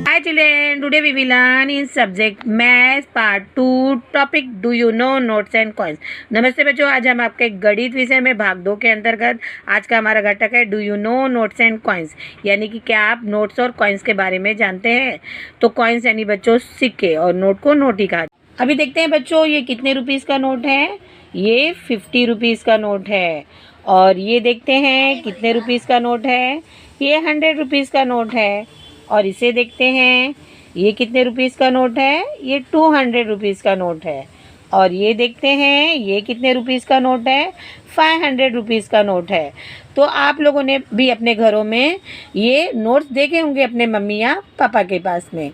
Hi children, today we will learn in subject Math Part 2 topic Do you know notes and coins। नमस्ते बच्चों, आज हम आपके गणित विषय में भाग 2 के अंतर्गत आज का हमारा घटक है do you know notes and coins, यानी कि क्या आप नोट्स और कॉइन्स के बारे में जानते हैं। तो कॉइन्स यानी बच्चों सिक्के और नोट को नोट ही कहा। अभी देखते हैं बच्चों, ये कितने रुपीज़ का नोट है। ये 50 रुपीज़ का नोट है। और ये देखते हैं कितने रुपीज़ का नोट है। ये 100 रुपीज़ का नोट है। और इसे देखते हैं, ये कितने रुपीज़ का नोट है। ये 200 रुपीज़ का नोट है। और ये देखते हैं, ये कितने रुपीज़ का नोट है। 500 रुपीज़ का नोट है। तो आप लोगों ने भी अपने घरों में ये नोट्स देखे होंगे अपने मम्मी या पापा के पास में।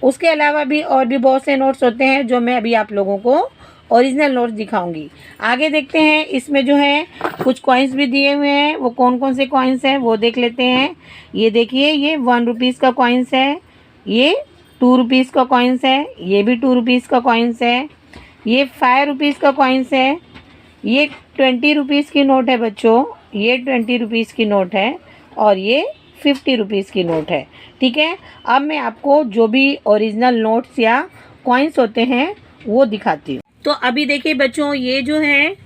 उसके अलावा भी और भी बहुत से नोट्स होते हैं जो मैं अभी आप लोगों को ओरिजिनल नोट्स दिखाऊंगी। आगे देखते हैं, इसमें जो है कुछ कॉइन्स भी दिए हुए हैं। वो कौन कौन से कॉइन्स हैं वो देख लेते हैं। ये देखिए, ये 1 रुपीज़ का कॉइन्स है। ये 2 रुपीज़ का कॉइन्स है। ये भी 2 रुपीज़ का कॉइन्स है। ये 5 रुपीज़ का कॉइन्स है। ये 20 रुपीज़ की नोट है बच्चों। ये 20 रुपीज़ की नोट है। और ये 50 रुपीज़ की नोट है। ठीक है, अब मैं आपको जो भी ओरिजिनल नोट्स या कॉइन्स होते हैं वो दिखाती हूँ। तो अभी देखिए बच्चों, ये जो है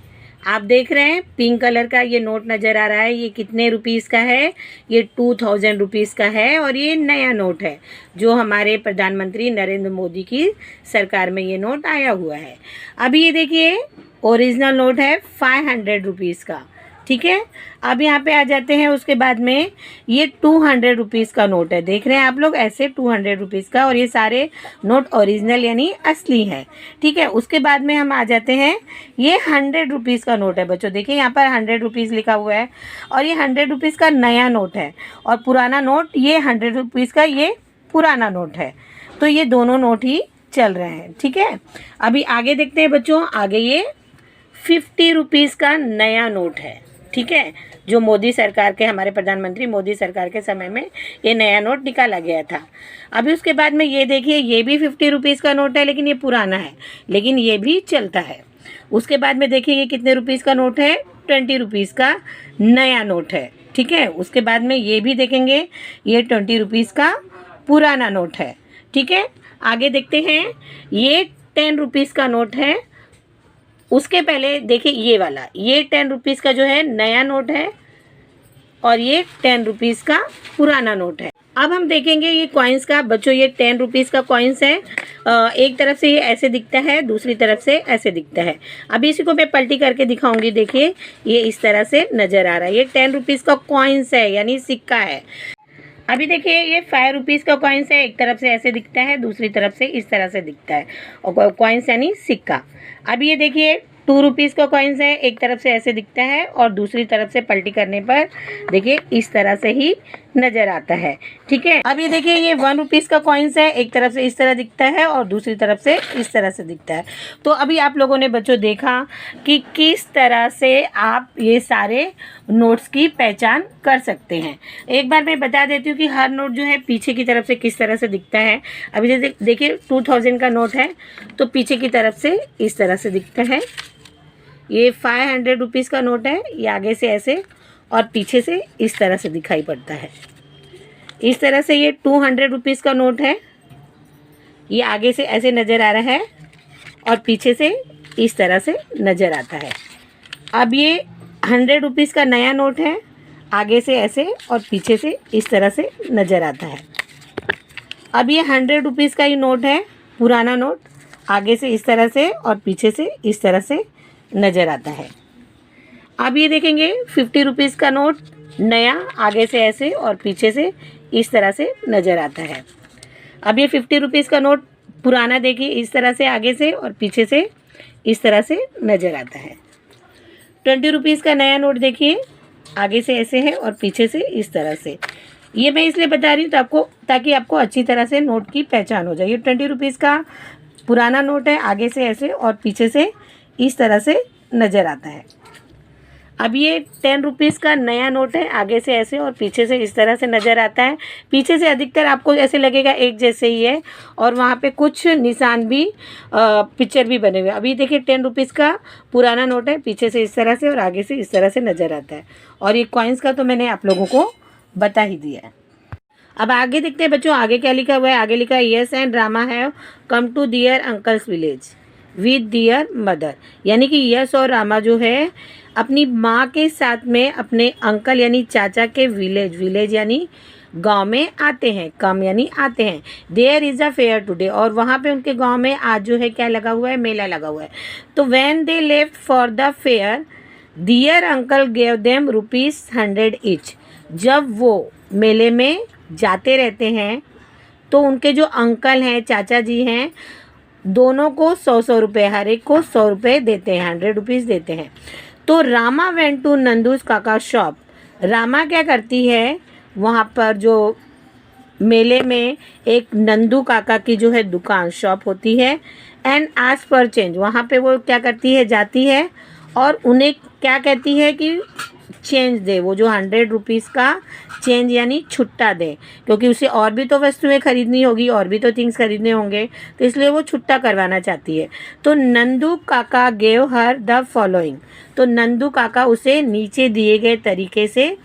आप देख रहे हैं पिंक कलर का ये नोट नज़र आ रहा है। ये कितने रुपीज़ का है। ये 2000 रुपीज़ का है। और ये नया नोट है जो हमारे प्रधानमंत्री नरेंद्र मोदी की सरकार में ये नोट आया हुआ है। अभी ये देखिए ओरिजिनल नोट है 500 रुपीज़ का। ठीक है, अब यहाँ पे आ जाते हैं। उसके बाद में ये 200 रुपीज़ का नोट है। देख रहे हैं आप लोग, ऐसे 200 रुपीज़ का। और ये सारे नोट ओरिजिनल यानी असली है। ठीक है, उसके बाद में हम आ जाते हैं, ये 100 रुपीज़ का नोट है बच्चों। देखिए यहाँ पर 100 रुपीज़ लिखा हुआ है। और ये 100 रुपीज़ का नया नोट है। और पुराना नोट, ये 100 रुपीज़ का ये पुराना नोट है। तो ये दोनों नोट ही चल रहे हैं। ठीक है, अभी आगे देखते हैं बच्चों। आगे ये 50 रुपीज़ का नया नोट है। ठीक है, जो मोदी सरकार के, हमारे प्रधानमंत्री मोदी सरकार के समय में ये नया नोट निकाला गया था। अभी उसके बाद में ये देखिए, ये भी 50 रुपीज़ का नोट है, लेकिन ये पुराना है, लेकिन ये भी चलता है। उसके बाद में देखिए, ये कितने रुपीज़ का नोट है। 20 रुपीज़ का नया नोट है। ठीक है, उसके बाद में ये भी देखेंगे, ये 20 रुपीज़ का पुराना नोट है। ठीक है, आगे देखते हैं, ये 10 रुपीज़ का नोट है। उसके पहले देखिए ये वाला, ये 10 रुपीज़ का जो है नया नोट है। और ये 10 रुपीज़ का पुराना नोट है। अब हम देखेंगे ये कॉइन्स का बच्चों। ये 10 रुपीज़ का कॉइन्स है। एक तरफ से ये ऐसे दिखता है, दूसरी तरफ से ऐसे दिखता है। अभी इसी को मैं पलटी करके दिखाऊंगी। देखिए ये इस तरह से नज़र आ रहा है। ये 10 रुपीज़ का कॉइन्स है, यानी सिक्का है। अभी देखिए, ये 5 रुपीज़ का कॉइन्स है। एक तरफ से ऐसे दिखता है, दूसरी तरफ से इस तरह से दिखता है। और कॉइन्स यानी सिक्का। अब ये देखिए 2 रुपीज़ का कॉइन्स है। एक तरफ से ऐसे दिखता है और दूसरी तरफ से पलटी करने पर देखिए इस तरह से ही नज़र आता है। ठीक है, अब ये देखिए, ये 1 रुपीज़ का कॉइन्स है। एक तरफ से इस तरह दिखता है और दूसरी तरफ से इस तरह से दिखता है। तो अभी आप लोगों ने बच्चों देखा कि किस तरह से आप ये सारे नोट्स की पहचान कर सकते हैं। एक बार मैं बता देती हूँ कि हर नोट जो है पीछे की तरफ से किस तरह से दिखता है। अभी देखिए 2000 का नोट है तो पीछे की तरफ से इस तरह से दिखता है। ये 500 रुपीज़ का नोट है। ये आगे से ऐसे और पीछे से इस तरह से दिखाई पड़ता है। इस तरह से ये 200 रुपीज़ का नोट है। ये आगे से ऐसे नज़र आ रहा है और पीछे से इस तरह से नज़र आता है। अब ये 100 रुपीज़ का नया नोट है। आगे से ऐसे और पीछे से इस तरह से नज़र आता है। अब ये 100 रुपीज़ का ही नोट है, पुराना नोट। आगे से इस तरह से और पीछे से इस तरह से नज़र आता है। अब ये देखेंगे 50 रुपीज़ का नोट नया, आगे से ऐसे और पीछे से इस तरह से नज़र आता है। अब ये 50 रुपीज़ का नोट पुराना, देखिए इस तरह से आगे से और पीछे से इस तरह से नज़र आता है। 20 रुपीज़ का नया नोट देखिए, आगे से ऐसे है और पीछे से इस तरह से। ये मैं इसलिए बता रही हूँ ताकि आपको अच्छी तरह से नोट की पहचान हो जाए। ये 20 रुपीज़ का पुराना नोट है। आगे से ऐसे और पीछे से इस तरह से नज़र आता है। अब ये 10 रुपीज़ का नया नोट है। आगे से ऐसे और पीछे से इस तरह से नज़र आता है। पीछे से अधिकतर आपको ऐसे लगेगा एक जैसे ही है और वहाँ पे कुछ निशान भी, पिक्चर भी बने हुए। अभी देखिए 10 रुपीज़ का पुराना नोट है। पीछे से इस तरह से और आगे से इस तरह से नज़र आता है। और ये कॉइन्स का तो मैंने आप लोगों को बता ही दिया है। अब आगे देखते हैं बच्चों, आगे क्या लिखा हुआ है। आगे लिखा है yes and Rama have come to their uncle's village with their mother, यानी कि यस और रामा जो है अपनी माँ के साथ में अपने अंकल यानी चाचा के विलेज यानी गांव में आते हैं, कम यानी आते हैं। There is a fair today, और वहाँ पे उनके गांव में आज जो है क्या लगा हुआ है, मेला लगा हुआ है। तो when they left for the fair their uncle gave them ₹100 each. जब वो मेले में जाते रहते हैं तो उनके जो अंकल हैं, चाचा जी हैं, दोनों को 100 रुपये, हर एक को 100 रुपये देते हैं, 100 रुपीज़ देते हैं। तो रामा वेंट टू नंदूस काका शॉप। रामा क्या करती है, वहाँ पर जो मेले में एक नंदू काका की जो है दुकान शॉप होती है, एंड आस्क फॉर चेंज। वहाँ पे वो क्या करती है, जाती है और उन्हें क्या कहती है कि चेंज दे, वो जो 100 रुपीज़ का चेंज यानी छुट्टा दे, क्योंकि उसे और भी तो वस्तुएं खरीदनी होगी, और भी तो थिंग्स खरीदने होंगे, तो इसलिए वो छुट्टा करवाना चाहती है। तो नंदू काका गेव हर द फॉलोइंग। तो नंदू काका उसे नीचे दिए गए तरीके से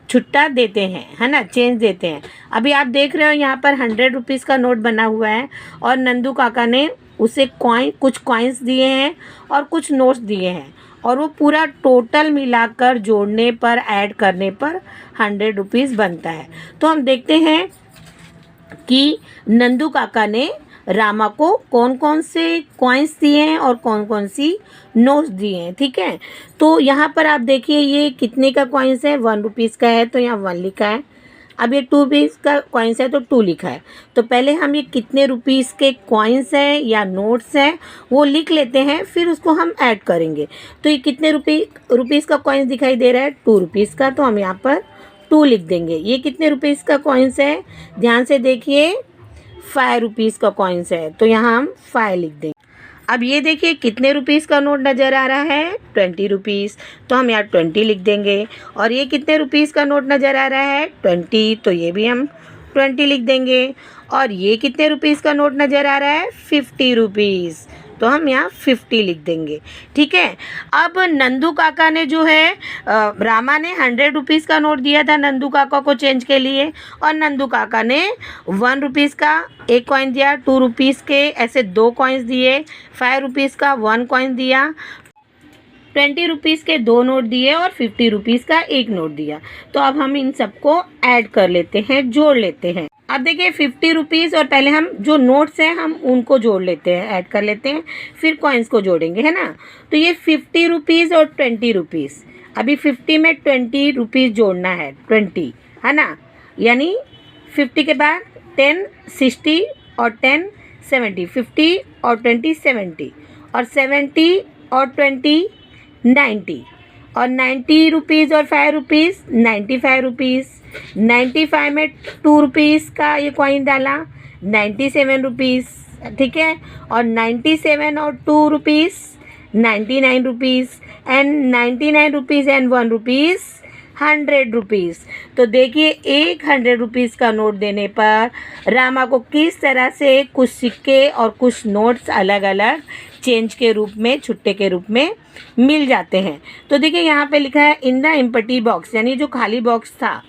छुट्टा देते हैं, है ना, चेंज देते हैं। अभी आप देख रहे हो यहाँ पर 100 रुपीज़ का नोट बना हुआ है और नंदू काका ने उसे कुछ कॉइन्स दिए हैं और कुछ नोट्स दिए हैं, और वो पूरा टोटल मिलाकर जोड़ने पर, ऐड करने पर 100 रुपीज़ बनता है। तो हम देखते हैं कि नंदू काका ने रामा को कौन कौन से कॉइन्स दिए हैं और कौन कौन सी नोट्स दिए हैं, ठीक है। तो यहाँ पर आप देखिए ये कितने का कॉइन्स है, 1 रुपीज़ का है तो यहाँ 1 लिखा है। अब ये 2 रुपीज़ का कॉइन्स है तो 2 लिखा है। तो पहले हम ये कितने रुपीज़ के कॉइन्स हैं या नोट्स हैं वो लिख लेते हैं, फिर उसको हम ऐड करेंगे। तो ये कितने रुपीज़ का कॉइन्स दिखाई दे रहा है, 2 रुपीज़ का, तो हम यहाँ पर 2 लिख देंगे। ये कितने रुपीज़ का कॉइन्स है, ध्यान से देखिए, 5 रुपीज़ का कॉइन्स है, तो यहाँ हम 5 लिख देंगे। अब ये देखिए कितने रुपीज़ का नोट नज़र आ रहा है, 20 रुपीज़, तो हम यहाँ 20 लिख देंगे। और ये कितने रुपीज़ का नोट नज़र आ रहा है, 20, तो ये भी हम 20 लिख देंगे। और ये कितने रुपीज़ का नोट नज़र आ रहा है, 50 रुपीज़, तो हम यहाँ 50 लिख देंगे, ठीक है। अब नंदू काका ने जो है रामा ने 100 रुपीज़ का नोट दिया था नंदू काका को चेंज के लिए, और नंदू काका ने 1 रुपीज़ का एक कॉइन दिया, 2 रुपीज़ के ऐसे 2 कॉइन्स दिए, 5 रुपीज़ का 1 कॉइन दिया, 20 रुपीज़ के 2 नोट दिए और 50 रुपीज़ का 1 नोट दिया। तो अब हम इन सबको ऐड कर लेते हैं, जोड़ लेते हैं। अब देखिए 50 रुपीज़, और पहले हम जो नोट्स हैं हम उनको जोड़ लेते हैं, ऐड कर लेते हैं, फिर कॉइन्स को जोड़ेंगे, है ना। तो ये 50 रुपीज़ और 20 रुपीज़, अभी 50 में 20 रुपीज़ जोड़ना है, 20, है ना, यानी 50 के बाद 10 60 और 10 70, 50 और 20 70, और 70 और 20 90, और 90 रुपीज़ और 5 रुपीज़ 95 रुपीज़, 95 में 2 रुपीज़ का ये कॉइन डाला, 97 रुपीज़, ठीक है। और 97 और 2 rupees 99 rupees, and 99 rupees and 1 rupees 100 rupees. तो देखिए एक 100 रुपीज़ का नोट देने पर रामा को किस तरह से कुछ सिक्के और कुछ नोट्स अलग अलग चेंज के रूप में, छुट्टे के रूप में मिल जाते हैं। तो देखिए यहाँ पे लिखा है इन द एम्प्टी बॉक्स, यानी जो खाली बॉक्स था,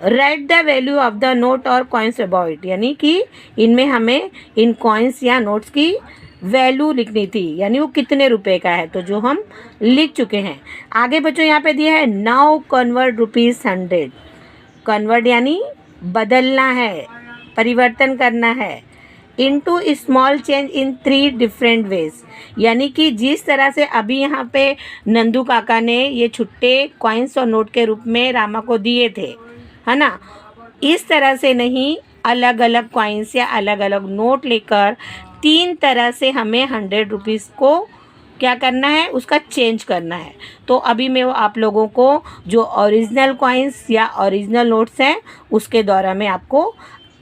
right the value of the note और कॉइन्स अबाउट इट, यानी कि इनमें हमें इन कॉइन्स या नोट्स की वैल्यू लिखनी थी, यानी वो कितने रुपए का है, तो जो हम लिख चुके हैं। आगे बच्चों यहाँ पे दिया है नाउ कन्वर्ट ₹100। कन्वर्ट यानी बदलना है, परिवर्तन करना है, into small change in 3 different ways, यानी कि जिस तरह से अभी यहाँ पे नंदू काका ने ये छुट्टे कॉइन्स और नोट के रूप में रामा को दिए थे, है ना, इस तरह से नहीं, अलग अलग कॉइन्स या अलग अलग नोट लेकर 3 तरह से हमें 100 रुपीज़ को क्या करना है, उसका चेंज करना है। तो अभी मैं वो आप लोगों को जो ओरिजिनल कॉइन्स या ओरिजिनल नोट्स हैं उसके द्वारा मैं आपको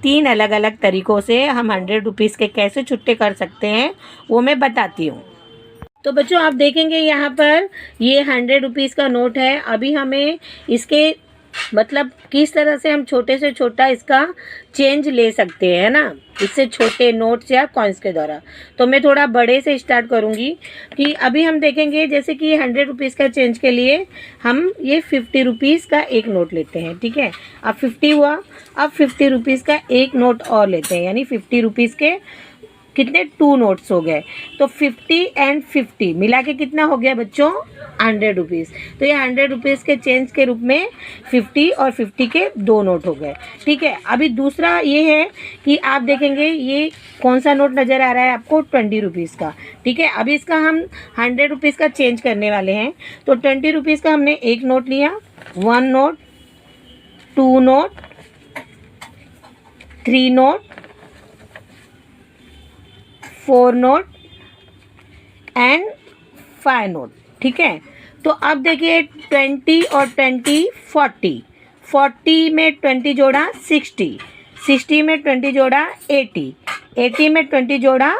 3 अलग अलग तरीक़ों से हम 100 रुपीज़ के कैसे छुट्टे कर सकते हैं वो मैं बताती हूँ। तो बच्चों आप देखेंगे यहाँ पर ये 100 रुपीज़ का नोट है। अभी हमें इसके मतलब किस तरह से हम छोटे से छोटा इसका चेंज ले सकते हैं, है ना, इससे छोटे नोट्स या कॉइन्स के द्वारा। तो मैं थोड़ा बड़े से स्टार्ट करूँगी कि अभी हम देखेंगे जैसे कि 100 रुपीज़ का चेंज के लिए हम ये 50 रुपीज़ का एक नोट लेते हैं, ठीक है। अब 50 हुआ, अब 50 रुपीज़ का एक नोट और लेते हैं, यानी 50 रुपीज़ के कितने 2 नोट्स हो गए। तो 50 एंड 50 मिला के कितना हो गया बच्चों 100 रुपीज़। तो ये 100 रुपीज़ के चेंज के रूप में 50 और 50 के 2 नोट हो गए, ठीक है। अभी दूसरा ये है कि आप देखेंगे ये कौन सा नोट नज़र आ रहा है आपको 20 रुपीज़ का, ठीक है। अभी इसका हम 100 रुपीज़ का चेंज करने वाले हैं। तो 20 रुपीज़ का हमने एक नोट लिया, 1 note, 2 note, 3 note, 4 note and 5 note, ठीक है। तो अब देखिए 20 और 20 40, 40 में 20 जोड़ा 60, 60 में 20 जोड़ा 80, 80 में 20 जोड़ा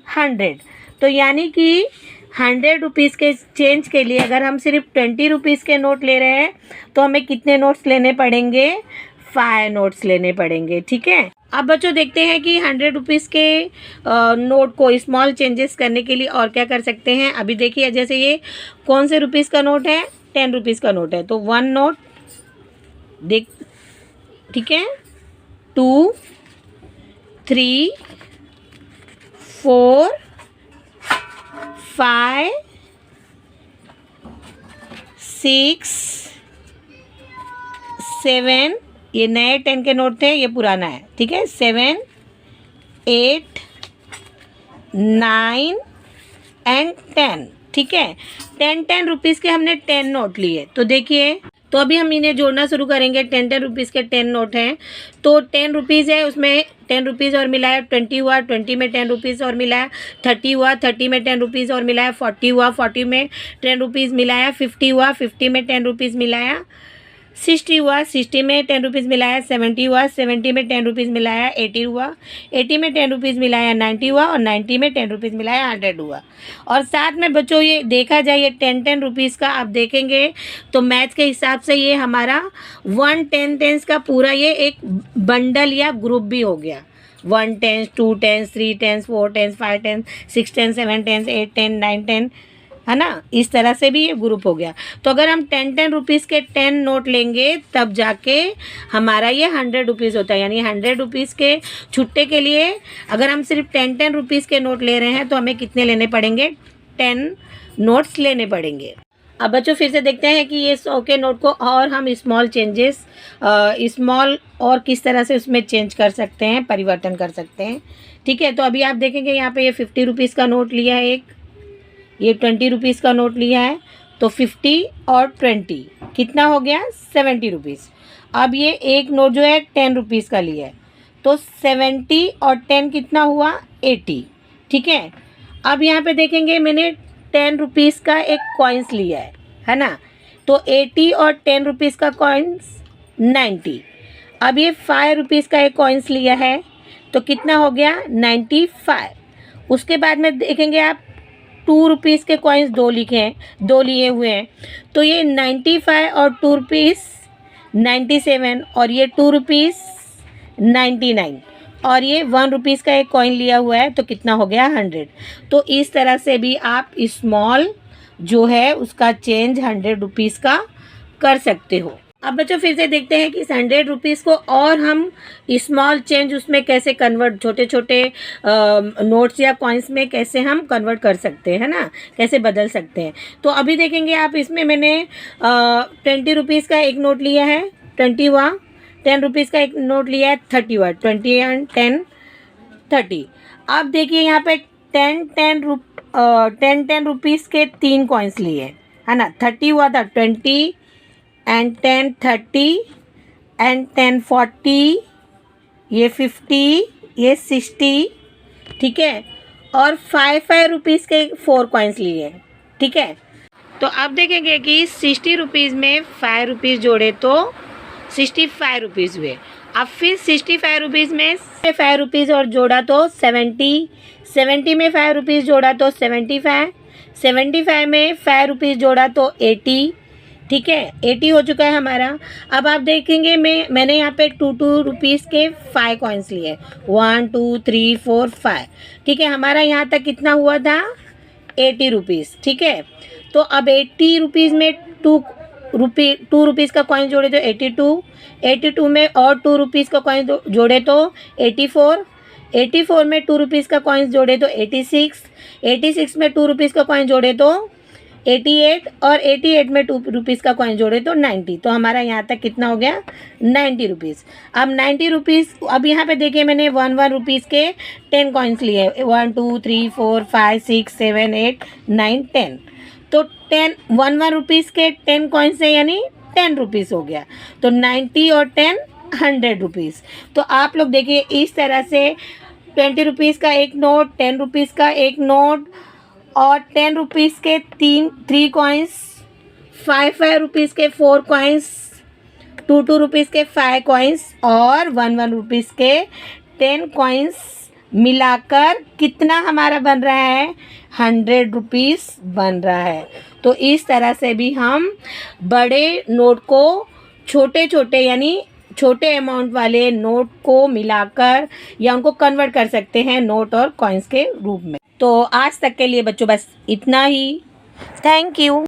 100। तो यानी कि 100 रुपीज़ के चेंज के लिए अगर हम सिर्फ 20 रुपीज़ के नोट ले रहे हैं तो हमें कितने नोट्स लेने पड़ेंगे 5 नोट्स लेने पड़ेंगे, ठीक है। अब बच्चों देखते हैं कि 100 रुपीज़ के नोट को स्मॉल चेंजेस करने के लिए और क्या कर सकते हैं। अभी देखिए जैसे ये कौन से रुपीज़ का नोट है 10 रुपीज़ का नोट है। तो 1 नोट देख, ठीक है, 2, 3, 4, 5, 6, 7, ये नए 10 के नोट थे, ये पुराना है, ठीक है। 7, 8, 9 एंड 10, ठीक है। 10 रुपीज़ के हमने 10 नोट लिए। तो देखिए, तो अभी हम इन्हें जोड़ना शुरू करेंगे। 10 रुपीज़ के 10 नोट हैं। तो 10 रुपीज़ है, उसमें 10 रुपीज़ और मिलाया, 20 हुआ, 20 में 10 रुपीज़ और मिलाया, 30 हुआ, 30 में 10 रुपीज़ और मिलाया, 40 हुआ, 40 में 10 रुपीज़ मिलाया, 50 हुआ, 50 में 10 रुपीज़ मिलाया, 60 हुआ, 60 में 10 रुपीज़ मिलाया, 70 हुआ, 70 में 10 रुपीज़ मिलाया, 80 हुआ, 80 में 10 रुपीज़ मिलाया, 90 हुआ, और 90 में 10 रुपीज़ मिलाया, 100 हुआ। और साथ में बच्चों ये देखा जाए ये 10 रुपीज़ का आप देखेंगे तो मैथ के हिसाब से ये हमारा 1 10 का पूरा ये एक बंडल या ग्रुप भी हो गया। 1 10, 2 10, 3 10, 4 10, 5 10, 6 10, 7 10, 8 10, 9 10, है ना, इस तरह से भी ये ग्रुप हो गया। तो अगर हम 10 रुपीज़ के 10 नोट लेंगे तब जाके हमारा ये 100 रुपीज़ होता है। यानी 100 रुपीज़ के छुट्टे के लिए अगर हम सिर्फ 10 रुपीज़ के नोट ले रहे हैं तो हमें कितने लेने पड़ेंगे 10 नोट्स लेने पड़ेंगे। अब बच्चों फिर से देखते हैं कि ये 100 के नोट को और हम स्मॉल चेंजेस स्मॉल और किस तरह से उसमें चेंज कर सकते हैं, परिवर्तन कर सकते हैं, ठीक है। तो अभी आप देखेंगे यहाँ पे ये 50 रुपीज़ का नोट लिया है, एक ये 20 रुपीज़ का नोट लिया है। तो 50 और 20 कितना हो गया 70 रुपीज़। अब ये एक नोट जो है 10 रुपीज़ का लिया है तो 70 और 10 कितना हुआ 80, ठीक है। अब यहाँ पे देखेंगे मैंने 10 रुपीज़ का एक कॉइन्स लिया है ना। तो 80 और 10 रुपीज़ का कॉइन्स 90। अब ये 5 रुपीज़ का एक कॉइन्स लिया है तो कितना हो गया 95। उसके बाद में देखेंगे आप 2 रुपीज़ के कॉइन्स 2 लिखे हैं, 2 लिए हुए हैं। तो ये 95 और 2 रुपीज़ 97 और ये 2 रुपीज़ 99 और ये 1 रुपीज़ का एक कॉइन लिया हुआ है तो कितना हो गया 100। तो इस तरह से भी आप स्मॉल जो है उसका चेंज 100 रुपीज़ का कर सकते हो। अब बच्चों फिर से देखते हैं कि 100 रुपीज़ को और हम स्मॉल चेंज उसमें कैसे कन्वर्ट, छोटे छोटे नोट्स या कॉइन्स में कैसे हम कन्वर्ट कर सकते हैं, है ना, कैसे बदल सकते हैं। तो अभी देखेंगे आप इसमें मैंने 20 रुपीज़ का एक नोट लिया है, 20 हुआ, 10 रुपीज़ का एक नोट लिया है, 30 हुआ, 20 एंड 10 30। अब देखिए यहाँ पे 10 रुपीज़ के 3 कॉइन्स लिए, है ना। 30 हुआ था, 20 एंड 10 30 एंड 10 40, ये 50, ये 60, ठीक है। और 5 रुपीज़ के 4 कॉइन्स लिए, ठीक है। तो अब देखेंगे कि 60 रुपीज़ में 5 रुपीज़ जोड़े तो 65 रुपीज़ हुए। अब फिर 65 रुपीज़ में 5 रुपीज़ और जोड़ा तो 70, 70 में 5 रुपीज़ जोड़ा तो 75, 75 में 5 रुपीज़ जोड़ा तो 80, ठीक है, 80 हो चुका है हमारा। अब आप देखेंगे मैंने यहाँ पे 2 रुपीज़ के 5 कॉइन्स लिए, 1 2 3 4 5। ठीक है, हमारा यहाँ तक कितना हुआ था, 80 रुपीज़। ठीक है, तो अब 80 रुपीज़ में 2 रुपीज़ का कॉइन जोड़े तो 82, 82 में और 2 रुपीज़ का कॉइन जोड़े तो 84, 84 में 2 रुपीज़ का कॉइन जोड़े तो 86, 86 में 2 रुपीज़ का कॉइन जोड़े तो 88, और 88 में 2 रुपीज़ का कॉइन जोड़े तो 90। तो हमारा यहाँ तक कितना हो गया, 90 रुपीज़। अब 90 रुपीज़, अब यहाँ पे देखिए मैंने 1 रुपीज़ के 10 कॉइन्स लिए, 1 2 3 4 5 6 7 8 9 10। तो 1 रुपीज़ के 10 कॉइन्स है, यानी 10 रुपीज़ हो गया। तो 90 और 10 100 रुपीज़। तो आप लोग देखिए इस तरह से 20 रुपीज़ का एक नोट, 10 रुपीज़ का एक नोट, और 10 रुपीज़ के 3 कॉइन्स, 5 रुपीज़ के 4 कॉइन्स, 2 रुपीज़ के 5 कॉइन्स, और 1 रुपीज़ के 10 कॉइन्स मिलाकर कितना हमारा बन रहा है, 100 रुपीज़ बन रहा है। तो इस तरह से भी हम बड़े नोट को छोटे छोटे यानी छोटे अमाउंट वाले नोट को मिलाकर या उनको कन्वर्ट कर सकते हैं नोट और कॉइन्स के रूप में। तो आज तक के लिए बच्चों बस इतना ही। Thank you.